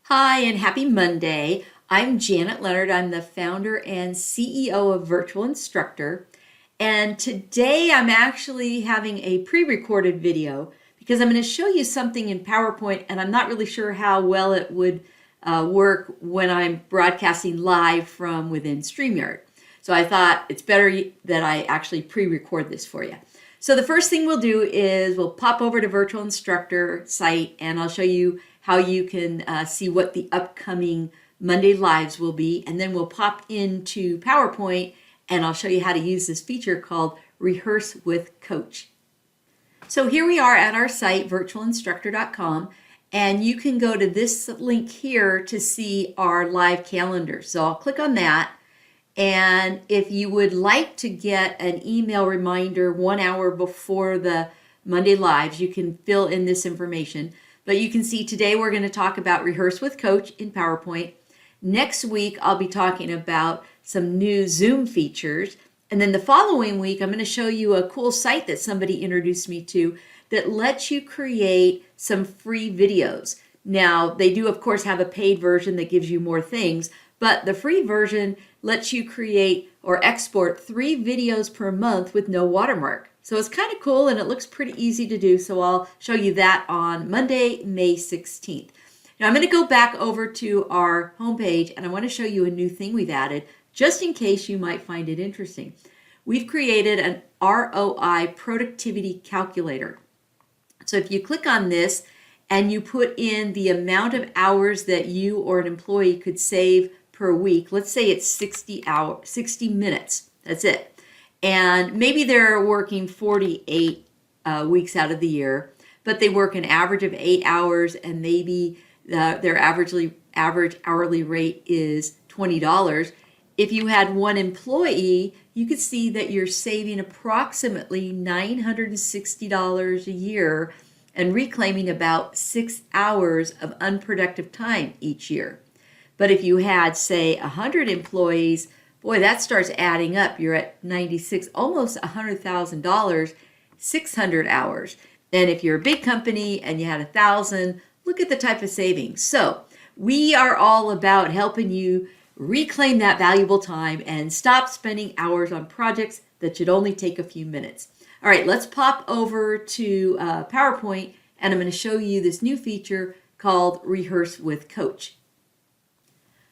Hi, and happy Monday. I'm Janet Leonard. I'm the founder and CEO of Virtual Instructor. And today I'm actually having a pre-recorded video because I'm going to show you something in PowerPoint, and I'm not really sure how well it would work when I'm broadcasting live from within StreamYard. So I thought it's better that I actually pre-record this for you. So the first thing we'll do is we'll pop over to Virtual Instructor site, and I'll show you how you can see what the upcoming Monday lives will be. And then we'll pop into PowerPoint and I'll show you how to use this feature called Rehearse with Coach. So here we are at our site, virtualinstructor.com, and you can go to this link here to see our live calendar. So I'll click on that. And if you would like to get an email reminder 1 hour before the Monday lives, you can fill in this information. But you can see today we're going to talk about Rehearse with Coach in PowerPoint. Next week, I'll be talking about some new Zoom features. And then the following week, I'm going to show you a cool site that somebody introduced me to that lets you create some free videos. Now, they do, of course, have a paid version that gives you more things, but the free version lets you create or export 3 videos per month with no watermark. So it's kind of cool and it looks pretty easy to do. So I'll show you that on Monday, May 16th. Now I'm going to go back over to our homepage and I want to show you a new thing we've added just in case you might find it interesting. We've created an ROI productivity calculator. So if you click on this and you put in the amount of hours that you or an employee could save per week, let's say it's 60 minutes, that's it. And maybe they're working 48 weeks out of the year, but they work an average of 8 hours and maybe their average hourly rate is $20. If you had one employee, you could see that you're saving approximately $960 a year and reclaiming about 6 hours of unproductive time each year. But if you had, say, 100 employees, boy, that starts adding up. You're at 96, almost $100,000, 600 hours. And if you're a big company and you had 1,000, look at the type of savings. So we are all about helping you reclaim that valuable time and stop spending hours on projects that should only take a few minutes. All right, let's pop over to PowerPoint, and I'm going to show you this new feature called Rehearse with Coach.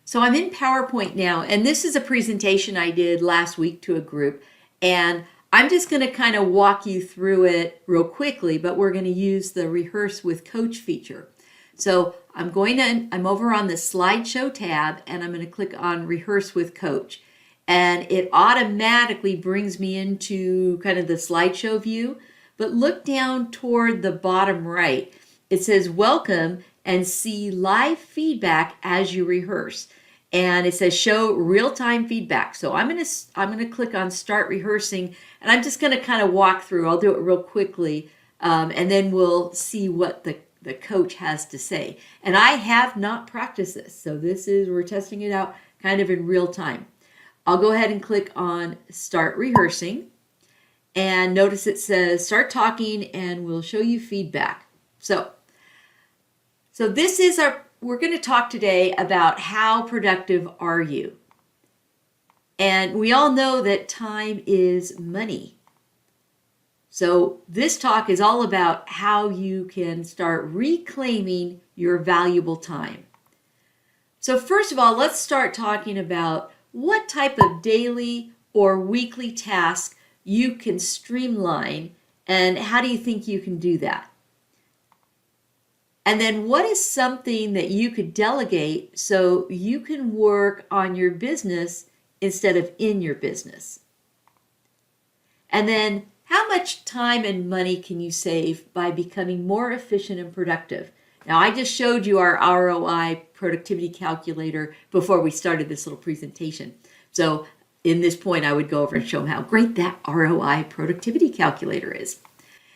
So I'm in PowerPoint now, and this is a presentation I did last week to a group, and I'm just going to kind of walk you through it real quickly, but we're going to use the Rehearse with Coach feature. So I'm over on the slideshow tab, and I'm going to click on Rehearse with Coach, and it automatically brings me into kind of the slideshow view. But look down toward the bottom right. It says welcome and see live feedback as you rehearse. And it says show real-time feedback. So I'm gonna click on start rehearsing, and I'm just gonna kind of walk through. I'll do it real quickly, and then we'll see what the coach has to say. And I have not practiced this, so we're testing it out kind of in real time. I'll go ahead and click on start rehearsing, and notice it says start talking and we'll show you feedback. So we're going to talk today about how productive are you? And we all know that time is money. So this talk is all about how you can start reclaiming your valuable time. So first of all, let's start talking about what type of daily or weekly task you can streamline, and how do you think you can do that? And then what is something that you could delegate so you can work on your business instead of in your business? And then how much time and money can you save by becoming more efficient and productive? Now, I just showed you our ROI productivity calculator before we started this little presentation. So in this point, I would go over and show them how great that ROI productivity calculator is.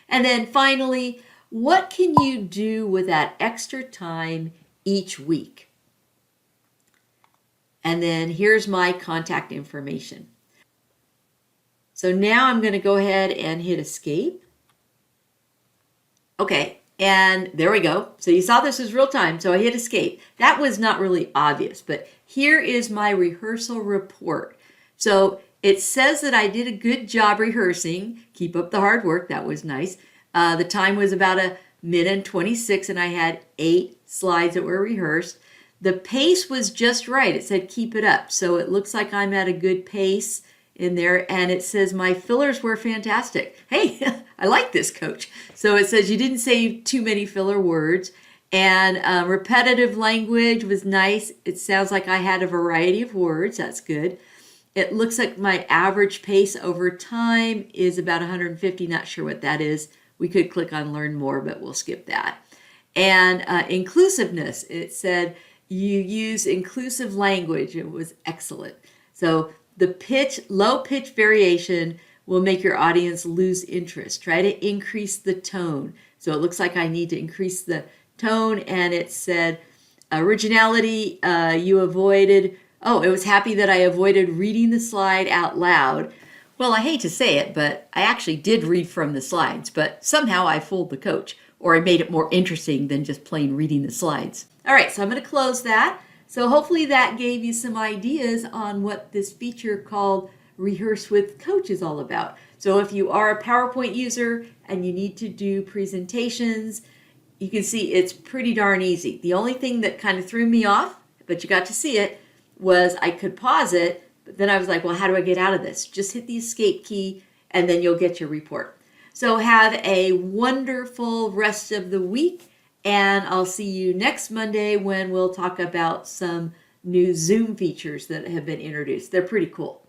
And then finally, what can you do with that extra time each week? And then here's my contact information. So now I'm going to go ahead and hit escape. Okay, And there we go. So you saw this was real time. So I hit escape. That was not really obvious, but here is my rehearsal report. So it says that I did a good job rehearsing. Keep up the hard work. That was nice. The time was about a minute and 26, and I had 8 slides that were rehearsed. The pace was just right. It said keep it up. So it looks like I'm at a good pace in there, and it says my fillers were fantastic. Hey, I like this, coach. So it says you didn't say too many filler words, and repetitive language was nice. It sounds like I had a variety of words. That's good. It looks like my average pace over time is about 150. Not sure what that is. We could click on learn more, but we'll skip that. And inclusiveness, it said you use inclusive language. It was excellent. So the low pitch variation will make your audience lose interest. Try to increase the tone. So it looks like I need to increase the tone, and it said originality, you avoided, it was happy that I avoided reading the slide out loud. Well, I hate to say it, but I actually did read from the slides, but somehow I fooled the coach, or I made it more interesting than just plain reading the slides. All right, so I'm going to close that. So hopefully that gave you some ideas on what this feature called Rehearse with Coach is all about. So if you are a PowerPoint user and you need to do presentations, you can see it's pretty darn easy. The only thing that kind of threw me off, but you got to see it, was I could pause it, but then I was like, well, how do I get out of this? Just hit the escape key and then you'll get your report. So have a wonderful rest of the week, and I'll see you next Monday when we'll talk about some new Zoom features that have been introduced. They're pretty cool.